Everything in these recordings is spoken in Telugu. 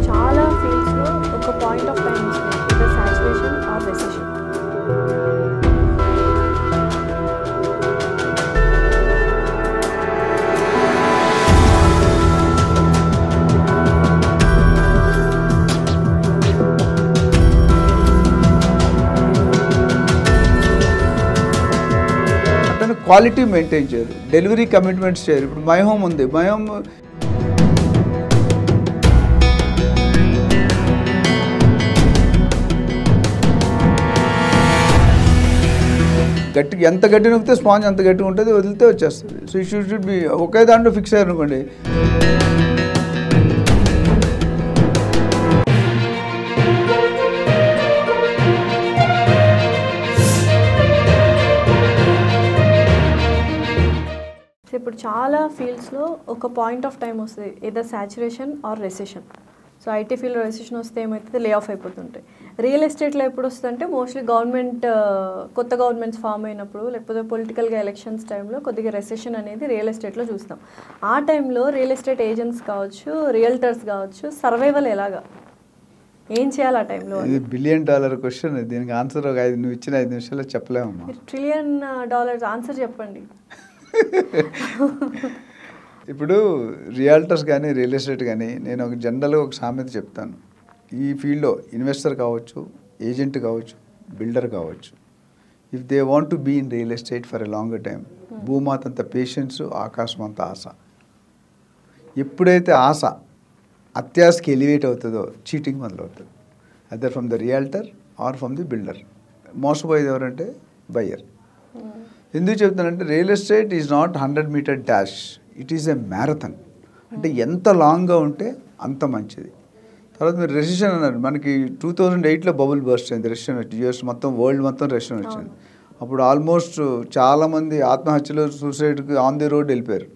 చాలా ఫీల్డ్స్లో ఒక పాయింట్ ఆఫ్ టైం వస్తుంది, either saturation or recession. Quality maintain చేయరు, డెలివరీ కమిట్మెంట్స్ చేయరు. ఇప్పుడు మై హోమ్ ఉంది, మై హోమ్ గట్టిగా ఎంత గట్టి నొక్కితే స్పాంజ్ అంత గట్టిగా ఉంటుంది, వదిలితే వచ్చేస్తుంది. సో ఈ షుడ్ బి ఒకే దాంట్లో ఫిక్స్ అయ్యారు అనుకోండి. ఇప్పుడు చాలా ఫీల్డ్స్లో ఒక పాయింట్ ఆఫ్ టైం వస్తుంది, either saturation or recession. So IT field recession వస్తే ఏమవుతుంది, లే ఆఫ్ అయిపోతుంటాయి. రియల్ ఎస్టేట్లో ఎప్పుడు వస్తుందంటే మోస్ట్లీ కొత్త గవర్నమెంట్స్ ఫామ్ అయినప్పుడు, లేకపోతే పొలిటికల్గా ఎలక్షన్స్ టైంలో కొద్దిగా రెసెషన్ అనేది రియల్ ఎస్టేట్లో చూస్తాం. ఆ టైంలో రియల్ ఎస్టేట్ ఏజెంట్స్ కావచ్చు, రియల్టర్స్ కావచ్చు, సర్వైవల్ ఎలాగా, ఏం చేయాలి ఆ టైంలో? ఇది $1 బిలియన్ క్వశ్చన్. దీనికి ఆన్సర్ నువ్వు ఇచ్చిన 5 నిమిషాల్లో చెప్పలేము. $1 ట్రిలియన్ ఆన్సర్ చెప్పండి. ఇప్పుడు రియాల్టర్స్ కానీ రియల్ ఎస్టేట్ కానీ నేను ఒక జనరల్గా ఒక సామెత చెప్తాను. ఈ ఫీల్డ్లో ఇన్వెస్టర్ కావచ్చు, ఏజెంట్ కావచ్చు, బిల్డర్ కావచ్చు, if they want to be in real estate for a longer time, భూమాతంత పేషెన్స్, ఆకాశం అంత ఆశ. ఎప్పుడైతే ఆశ అత్యాశకి ఎలివేట్ అవుతుందో చీటింగ్ మొదలవుతుంది, other from the realtor or from the builder. మోసపోయేది ఎవరంటే బయ్యర్. ఎందుకు చెప్తానంటే రియల్ ఎస్టేట్ ఈజ్ నాట్ 100-మీటర్ dash, it is a marathon. అంటే ఎంత లాంగ్గా ఉంటే అంత మంచిది. తర్వాత మీరు రెసిషన్ అన్నారు, మనకి 2008లో బబుల్ బర్స్ట్ అయింది, రెసిషన్ వచ్చి యూఎస్ మొత్తం, వరల్డ్ మొత్తం రెసిషన్ వచ్చింది. అప్పుడు ఆల్మోస్ట్ చాలామంది ఆత్మహత్యలు, సూసైడ్కి ఆన్ ది రోడ్ వెళ్ళిపోయారు,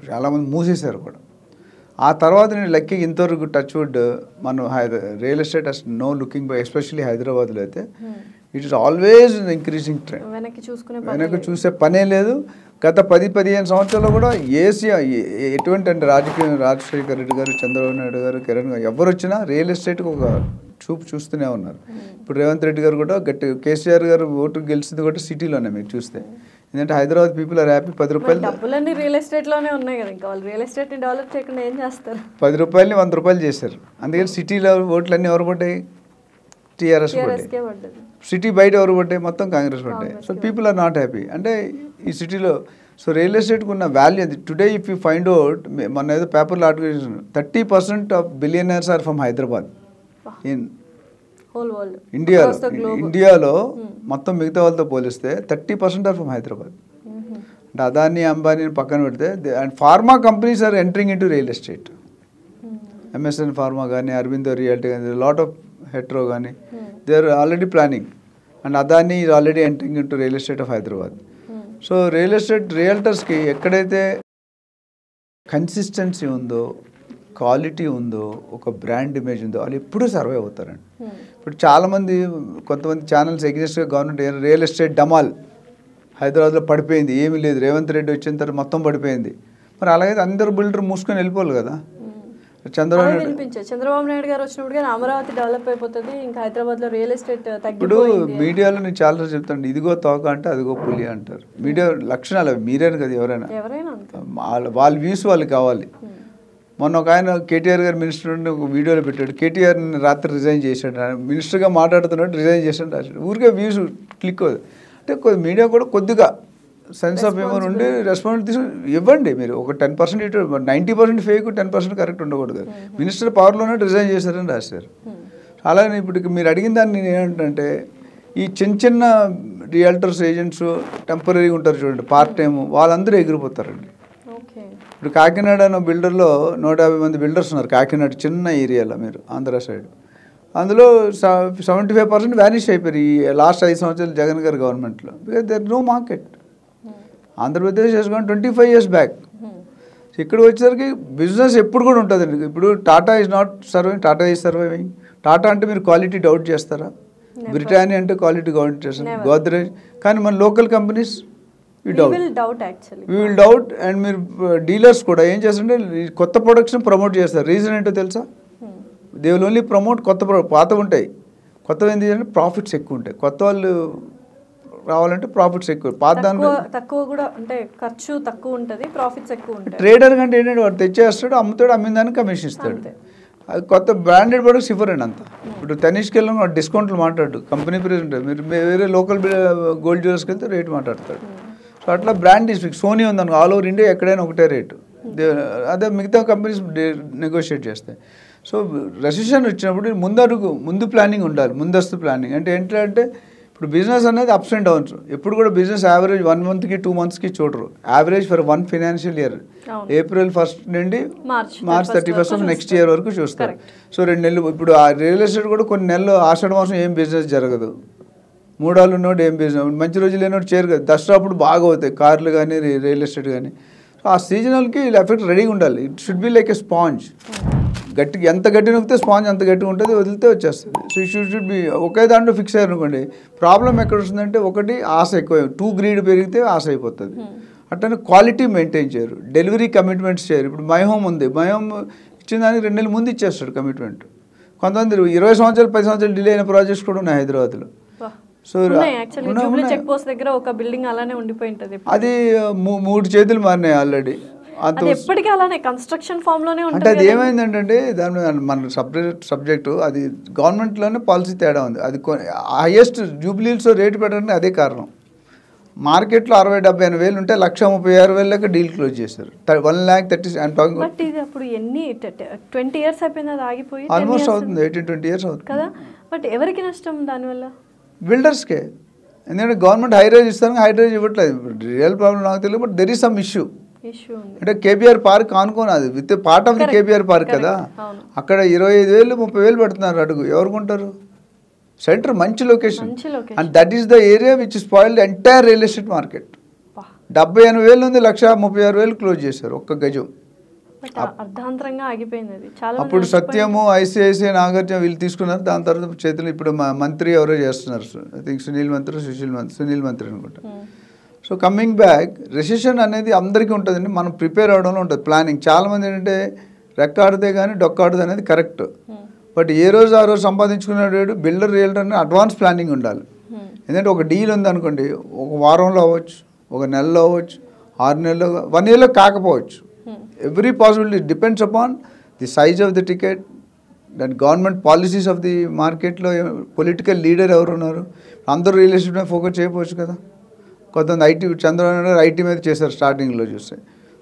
చాలామంది మూసేశారు కూడా. ఆ తర్వాత నేను లక్కీ ఇంతవరకు టచ్ వుడ్ మనం real estate as no looking by, especially హైదరాబాద్లో అయితే it is always increasing trend. వెనక్కి చూసే పనే లేదు. గత 10-15 సంవత్సరాల్లో కూడా ఎటువంటి అంటే రాజశేఖర్ రెడ్డి గారు, చంద్రబాబు నాయుడు గారు, కిరణ్ గారు ఎవరు వచ్చినా రియల్ ఎస్టేట్కి ఒక చూపు చూస్తూనే ఉన్నారు. ఇప్పుడు రేవంత్ రెడ్డి గారు కూడా కేసీఆర్ గారు ఓటు గెలిచింది కూడా సిటీలోనే మీరు చూస్తే. ఎందుకంటే హైదరాబాద్ పీపుల్ ఆర్ హ్యాపీ. 10 రూపాయలు డబ్బులన్నీ రియల్ ఎస్టేట్లోనే ఉన్నాయి కదా, ఇంకా వాళ్ళు రియల్ ఎస్టేట్ని డెవలప్ చేయకుండా ఏం చేస్తారు? 10 రూపాయలని 100 రూపాయలు చేశారు. అందుకని సిటీలో ఓట్లు అన్నీ ఎవరు పడ్డాయి? టీఆర్ఎస్ పడ్డాయి. సిటీ బయట ఎవరు పడ్డాయి? మొత్తం కాంగ్రెస్ పడ్డాయి. So people are not happy. అంటే ఈ సిటీలో సో రియల్ ఎస్టేట్కి ఉన్న వాల్యూ అది. Today if you find out, మన ఏదో పేపర్లో article 30% of billionaires are from Hyderabad in ఇండియాలో మొత్తం మిగతా వాళ్ళతో పోలిస్తే 30% ఆర్ ఫ్రమ్ హైదరాబాద్. అంటే అదాని, అంబానీ పక్కన పెడితే, and pharma companies are entering in to real estate. MSN pharma కానీ, అరవిందో రియాల్టీ కానీ, లాట్ ఆఫ్ హెట్రో కానీ, they are already planning. And Adani is already entering in to real estate of Hyderabad. So real estate రియల్టర్స్కి ఎక్కడైతే కన్సిస్టెన్సీ ఉందో, క్వాలిటీ ఉందో, ఒక బ్రాండ్ ఇమేజ్ ఉందో, వాళ్ళు ఎప్పుడూ సర్వైవ్ అవుతారండి. ఇప్పుడు చాలామంది కొంతమంది ఛానల్స్ ఎగ్నెస్ట్గా గవర్నమెంట్ రియల్ ఎస్టేట్ డమాల్ హైదరాబాద్లో పడిపోయింది, ఏమీ లేదు, రేవంత్ రెడ్డి వచ్చిన తర్వాత మొత్తం పడిపోయింది. మరి అలాగైతే అందరు బిల్డర్ మూసుకొని వెళ్ళిపోవాలి కదా. చంద్రబాబు నాయుడు గారు వచ్చినప్పుడు కానీ అమరావతి డెవలప్ అయిపోతుంది, ఇంకా హైదరాబాద్లో రియల్ ఎస్టేట్ ఇప్పుడు మీడియాలో నేను చాలా చెప్తాను, ఇదిగో తోక అంటే అదిగో పులి అంటారు. మీడియా లక్షణాలు అవి, మీరేను కదా ఎవరైనా, వాళ్ళ వ్యూస్ వాళ్ళకి కావాలి. మొన్న ఒక ఆయన కేటీఆర్ గారు మినిస్టర్ నుండి ఒక వీడియోలో పెట్టాడు, కేటీఆర్ని రాత్రి రిజైన్ చేశాడు, మినిస్టర్గా మాట్లాడుతున్నట్టు రిజైన్ చేశాడు రాశాడు. ఊరికే వ్యూస్ క్లిక్ అవుతుంది. అంటే మీడియా కూడా కొద్దిగా సెన్స్ ఆఫ్ హ్యూమర్ ఉండి రెస్పాన్సిబిలిటీ తీసుకుని ఇవ్వండి. మీరు ఒక 10% ఇటు 90% ఫేక్, 10% కరెక్ట్ ఉండకూడదు. మినిస్టర్ పవర్లోనే రిజైన్ చేశారని రాశారు. అలాగే ఇప్పుడు మీరు అడిగిన దాన్ని నేను ఏంటంటే, ఈ చిన్న రియల్టర్స్, ఏజెంట్స్ టెంపరీగా ఉంటారు చూడండి, పార్ట్ టైం, వాళ్ళందరూ ఎగిరిపోతారండి. ఇప్పుడు కాకినాడ బిల్డర్లో 150 మంది బిల్డర్స్ ఉన్నారు కాకినాడ చిన్న ఏరియాలో, మీరు ఆంధ్ర సైడ్. అందులో 75% వ్యానిష్ అయిపోయారు ఈ లాస్ట్ 5 సంవత్సరాలు జగన్ గారి గవర్నమెంట్లో. Because there no market. Andhra Pradesh చేసుకొని 25 years బ్యాక్. ఇక్కడ వచ్చేసరికి బిజినెస్ ఎప్పుడు కూడా ఉంటుందండి. ఇప్పుడు Tata is not surviving, Tata is surviving. Tata అంటే మీరు క్వాలిటీ డౌట్ చేస్తారా? బ్రిటానియా అంటే క్వాలిటీ డౌట్ చేస్తారు, గోద్రేజ్. కానీ మన local companies we will doubt. And మీరు డీలర్స్ కూడా ఏం చేస్తుంటే కొత్త ప్రొడక్ట్స్ని ప్రమోట్ చేస్తారు. రీజన్ ఏంటో తెలుసా? దే విల్ ఓన్లీ ప్రమోట్ పాత ఉంటాయి. కొత్తవి ఏంటి అంటే ప్రాఫిట్స్ ఎక్కువ ఉంటాయి. కొత్త వాళ్ళు రావాలంటే ప్రాఫిట్స్ ఎక్కువ. పాత దాంట్లో తక్కువ కూడా అంటే ఖర్చు తక్కువ ఉంటుంది, ప్రాఫిట్స్ ఎక్కువ ఉంటాయి. ట్రేడర్ కంటే ఏంటంటే వాడు తెచ్చేస్తాడు, అమ్ముతాడు, అమ్మిన దానికి కమిషన్ ఇస్తాడు. అది కొత్త బ్రాండెడ్ ప్రొడక్ట్స్ ఇవ్వరండి అంత. ఇప్పుడు తనిష్కి వెళ్ళిన వాడు డిస్కౌంట్లు మాట్లాడు, కంపెనీ ప్రెసిడెంట్. మీరు వేరే లోకల్ గోల్డ్ జ్యువెలర్స్కి వెళ్తే రేట్ మాట్లాడతాడు. సో అట్లా బ్రాండ్ ఈజ్ ఫిక్స్. సోనీ ఉందనుకో, ఆల్ ఓవర్ ఇండియా ఎక్కడైనా ఒకటే రేటు. అదే మిగతా కంపెనీస్ నెగోషియేట్ చేస్తాయి. సో రెసిషన్ వచ్చినప్పుడు ముందు ప్లానింగ్ ఉండాలి, ముందస్తు ప్లానింగ్. అంటే ఏంటంటే ఇప్పుడు బిజినెస్ అనేది అప్స్ అండ్ డౌన్స్. ఎప్పుడు కూడా బిజినెస్ యావరేజ్ 1 monthకి 2 monthsకి చూడరు. Average for 1 financial year, April 1st నుండి March 31st నెక్స్ట్ ఇయర్ వరకు చూస్తారు. సో 2 నెలలు. ఇప్పుడు ఆ రియల్ ఎస్టేట్ కూడా కొన్ని నెలలు ఆషాఢ మాసం ఏం బిజినెస్ జరగదు, మూడాళ్ళు ఉన్నోడు ఏం బిజినెస్, మంచి రోజులు లేనోడు చేరు కదా. దసరా అప్పుడు బాగా అవుతాయి కార్లు కానీ రియల్ ఎస్టేట్ కానీ. సో ఆ సీజనల్కి ఎఫెక్ట్ రెడీగా ఉండాలి. It should be like a sponge. గట్టిగా ఎంత గట్టి నొక్కితే స్పాంజ్ అంత గట్టిగా ఉంటుంది, వదిలితే వచ్చేస్తుంది. సో ఈ షుడ్ బి ఒకే దాంట్లో ఫిక్స్ అయ్యారు అనుకోండి. ప్రాబ్లం ఎక్కడ వస్తుందంటే ఒకటి ఆశ ఎక్కువ, టూ గ్రీడ్ పెరిగితే ఆశ అయిపోతుంది. అట్లనే క్వాలిటీ మెయింటైన్ చేయరు, డెలివరీ కమిట్మెంట్స్ చేయరు. ఇప్పుడు మై హోమ్ ఉంది, మై హోమ్ ఇచ్చిన దానికి 2 నెలల ముందు ఇచ్చేస్తాడు కమిట్మెంట్. కొంతమంది 20 సంవత్సరాలు 10 సంవత్సరాలు డిలే అయిన ప్రాజెక్ట్స్ కూడా ఉన్నాయి హైదరాబాద్లో. సో చెక్ పోస్ట్ దగ్గర ఒక బిల్డింగ్ అలానే ఉండిపోయి ఉంటుంది. అది 3 చేతులు మారినాయి ఆల్రెడీ. ఎప్పటికీ అలానే కన్స్ట్రక్షన్ ఫామ్ లోనే ఉంటుంది. అంటే అది ఏమైందంటే దాని మన సబ్జెక్టు అది గవర్నమెంట్లోనే పాలసీ తేడా ఉంది. అది హైయెస్ట్ జూబ్లీస్ రేటు పెట్టడానికి అదే కారణం. మార్కెట్లో 60-70 వేలు ఉంటే 1,36,000 డీల్ క్లోజ్ చేశారు. 1,30,000. బట్ ఇది అప్పుడు ఎన్ని 20 years అయిపోయింది, అది ఆగిపోయి ఆల్మోస్ట్ అవుతుంది, 18-20 years అవుతుంది కదా. బట్ ఎవరికి నష్టం దానివల్ల? బిల్డర్స్కే. ఎందుకంటే గవర్నమెంట్ హై రేజ్ ఇస్తాను, హై రేజ్ ఇవ్వట్లేదు. రియల్ ప్రాబ్లం నాకు తెలియదు, but there is some issue. అంటే కేబీఆర్ పార్క్ అనుకోను, అది with part of the KBR park కదా. అక్కడ 25,000 30,000 పెడుతున్నారు అడుగు. ఎవరు కొంటారు? సెంటర్ మంచి location, and that is the area which spoiled entire real estate market. 70-80,000 ఉంది, 1,36,000 క్లోజ్ చేశారు ఒక్క గజం. అర్ధాంతరంగా ఆగిపోయింది అది. అప్పుడు సత్యము, ఐసిఐసిఐ, నాగార్జున వీళ్ళు తీసుకున్నారు. దాని తర్వాత చేతులు ఇప్పుడు మంత్రి ఎవరో చేస్తున్నారు. ఐ థింక్ సునీల్ మంత్రి అనుకుంటా. సో కమింగ్ బ్యాక్, రెసిషన్ అనేది అందరికీ ఉంటుందండి. మనం ప్రిపేర్ అవడంలో ఉంటుంది ప్లానింగ్. చాలామంది ఏంటంటే రెక్కాడితే కానీ డొక్కాడదు అనేది కరెక్ట్. బట్ ఏ రోజు ఆ రోజు సంపాదించుకునేవాడు బిల్డర్ రియల్టర్ అని అడ్వాన్స్ ప్లానింగ్ ఉండాలి. ఎందుకంటే ఒక డీల్ ఉంది అనుకోండి, ఒక వారంలో అవ్వచ్చు, ఒక నెలలో అవ్వచ్చు, 6 నెలల్లో, 1 yearలో కాకపోవచ్చు. Every possibility depends upon the size of the ticket, that government policies of the మార్కెట్లో పొలిటికల్ లీడర్ ఎవరు ఉన్నారు. అందరూ రియల్ ఎస్టేట్ మీద ఫోకస్ చేయకపోవచ్చు కదా. కొంతమంది ఐటీ, చంద్రబాబు నాయుడు ఐటీ మీద చేశారు స్టార్టింగ్లో చూస్తే,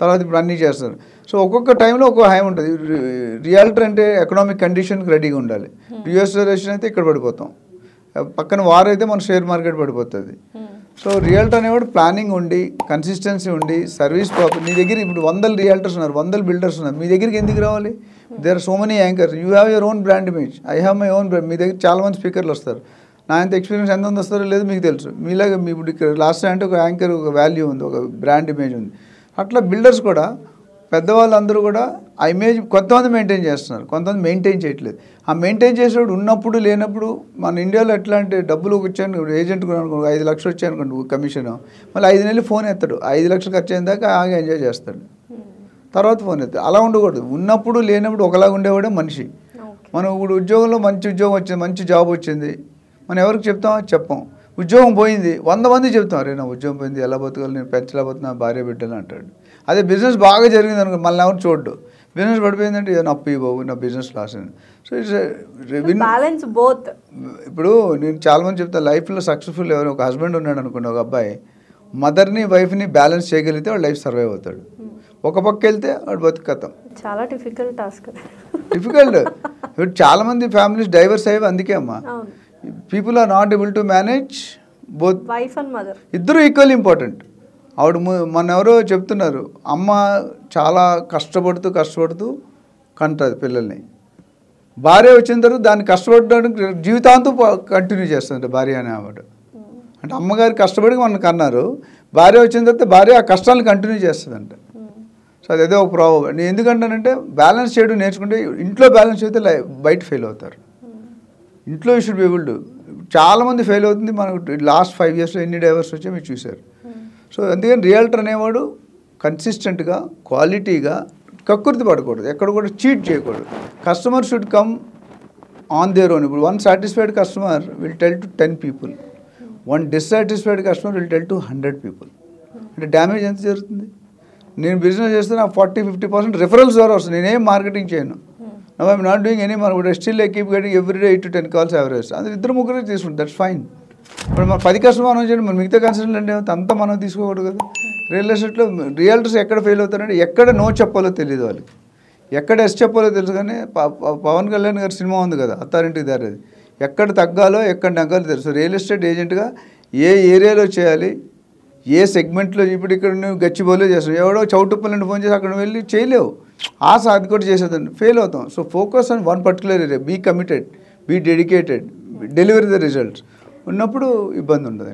తర్వాత ఇప్పుడు అన్నీ చేస్తారు. సో ఒక్కొక్క టైంలో ఒక్కొక్క హైమ్ ఉంటుంది. రియాలిటర్ అంటే ఎకనామిక్ కండిషన్కి రెడీగా ఉండాలి. యుఎస్ రేషన్ అయితే ఇక్కడ పడిపోతాం, పక్కన వార్ అయితే మన షేర్ మార్కెట్ పడిపోతుంది. సో రియల్టర్ అనేవాడు ప్లానింగ్ ఉండి, కన్సిస్టెన్సీ ఉండి, సర్వీస్ ప్రాపర్. మీ దగ్గర ఇప్పుడు 100 రియల్టర్స్ ఉన్నారు, 100 బిల్డర్స్ ఉన్నారు. మీ దగ్గరికి ఎందుకు రావాలి? There are so many anchors. You have your own brand image, I have my own brand. మీ దగ్గర చాలామంది స్పీకర్లు వస్తారు. నా అంత ఎక్స్పీరియన్స్ ఎంతమంది వస్తారో లేదు మీకు తెలుసు. మీలాగా మీ ఇప్పుడు ఇక్కడ లాస్ట్ అంటే ఒక యాంకర్, ఒక వాల్యూ ఉంది, ఒక బ్రాండ్ ఇమేజ్ ఉంది. అట్లా బిల్డర్స్ కూడా, పెద్దవాళ్ళందరూ కూడా ఆ ఇమేజ్ కొంతమంది మెయింటైన్ చేస్తున్నారు, కొంతమంది మెయింటైన్ చేయట్లేదు. ఆ మెయింటైన్ చేసేవాడు ఉన్నప్పుడు లేనప్పుడు, మన ఇండియాలో ఎట్లా అంటే డబ్బులు వచ్చాను ఏజెంట్ కూడా అనుకో 5 లక్షలు వచ్చాయనుకోండి కమిషన్, మళ్ళీ 5 నెలలు ఫోన్ ఎత్తాడు. 5 లక్షలు ఖర్చు అయిన దాకా ఆగా ఎంజాయ్ చేస్తాడు, తర్వాత ఫోన్ ఎత్తాడు. అలా ఉండకూడదు. ఉన్నప్పుడు లేనప్పుడు ఒకలాగా ఉండేవాడే మనిషి. మనం ఇప్పుడు ఉద్యోగంలో మంచి ఉద్యోగం వచ్చింది, మంచి జాబ్ వచ్చింది, మనం ఎవరికి చెప్తామో చెప్పాం. ఉద్యోగం పోయింది 100 మంది చెప్తాం, అరే నా ఉద్యోగం పోయింది, ఎలా బతకాలి, నేను పెంచలేకపోతున్నా, భార్య బిడ్డలు అంటాడు. అదే బిజినెస్ బాగా జరిగింది అనుకో, మళ్ళీ ఎవరు చూడ్డు. బిజినెస్ పడిపోయిందంటే నా అప్పు బాబు, నా బిజినెస్ లాస్ అయింది. So it's balance both. ఇప్పుడు నేను చాలామంది చెప్తాను, లైఫ్లో సక్సెస్ఫుల్ ఎవరు, ఒక హస్బెండ్ ఉన్నాడు అనుకోండి, ఒక అబ్బాయి మదర్ని వైఫ్ని బ్యాలెన్స్ చేయగలిగితే వాడు లైఫ్ సర్వైవ్ అవుతాడు. ఒక పక్క వెళ్తే వాడు బతుకతాం. చాలా డిఫికల్ట్ టాస్క్. డిఫికల్ట్. ఇప్పుడు చాలామంది ఫ్యామిలీస్ డైవర్స్ అయ్యేవి అందుకే అమ్మా. People are not able to manage both wife and mother, ఇద్దరు ఈక్వల్ ఇంపార్టెంట్. ఆవిడ మన ఎవరో చెప్తున్నారు, అమ్మ చాలా కష్టపడుతూ కంటుంది పిల్లల్ని. భార్య వచ్చిన తర్వాత దాన్ని కష్టపడడానికి జీవితాంతం కంటిన్యూ చేస్తుంది భార్య అనే ఆవిడ. అంటే అమ్మగారు కష్టపడి మనకు కన్నారు, భార్య వచ్చిన తర్వాత భార్య ఆ కష్టాలను కంటిన్యూ చేస్తుందంట. సో అదే ఒక ప్రాబ్లం. నేను ఎందుకంటానంటే బ్యాలెన్స్ చేయడం నేర్చుకుంటే, ఇంట్లో బ్యాలెన్స్ చేస్తే బయట ఫెయిల్ అవుతారు. ఇంట్లో you should be able to. చాలామంది ఫెయిల్ అవుతుంది. మనకు లాస్ట్ 5 yearsలో ఎన్ని డైవర్స్ వచ్చాయో మీరు చూశారు. సో అందుకని రియల్టర్ అనేవాడు కన్సిస్టెంట్గా, క్వాలిటీగా, కక్కుర్తి పడకూడదు, ఎక్కడ కూడా చీట్ చేయకూడదు. Customer should come on their own. ఇప్పుడు 1 satisfied customer will tell to 10 people, 1 dissatisfied customer will tell to 100 people. అంటే డ్యామేజ్ ఎంత జరుగుతుంది? నేను బిజినెస్ చేస్తే నాకు 40-50% రిఫరల్స్ ద్వారా వస్తుంది, నేనేం మార్కెటింగ్ చేయను. Now I'm not doing any market, still I keep getting everyday 8 to 10 calls average. అది 2-3 తీసుకుంటాం, దట్స్ ఫైన్. ఇప్పుడు మన 10 కస్టమర్ మనం చేయండి, మన మిగతా కన్సల్టెంట్ ఏమవుతుంది, అంతా మనం తీసుకోకూడదు కదా. రియల్ ఎస్టేట్లో రియల్టర్స్ ఎక్కడ ఫెయిల్ అవుతారంటే ఎక్కడ నో చెప్పాలో తెలియదు వాళ్ళకి, ఎక్కడ ఎస్ చెప్పాలో తెలుసు. కానీ పవన్ కళ్యాణ్ గారి సినిమా ఉంది కదా, అత్తారింటికి దారి, అది ఎక్కడ తగ్గాలో ఎక్కడ నగ్గాలో తెలుసు. రియల్ ఎస్టేట్ ఏజెంట్గా ఏ ఏరియాలో చేయాలి, ఏ సెగ్మెంట్లో. ఇప్పుడు ఇక్కడ నువ్వు గచ్చిబౌలిలో చేస్తావు, ఎవడో చౌటుప్పలని ఫోన్ చేసి అక్కడ వెళ్ళి చేయలేవు, అది కూడా చేసేదాన్ని ఫెయిల్ అవుతాం. So focus on 1 particular area, be committed, be dedicated, delivery the results ఉన్నప్పుడు ఇబ్బంది ఉండదు.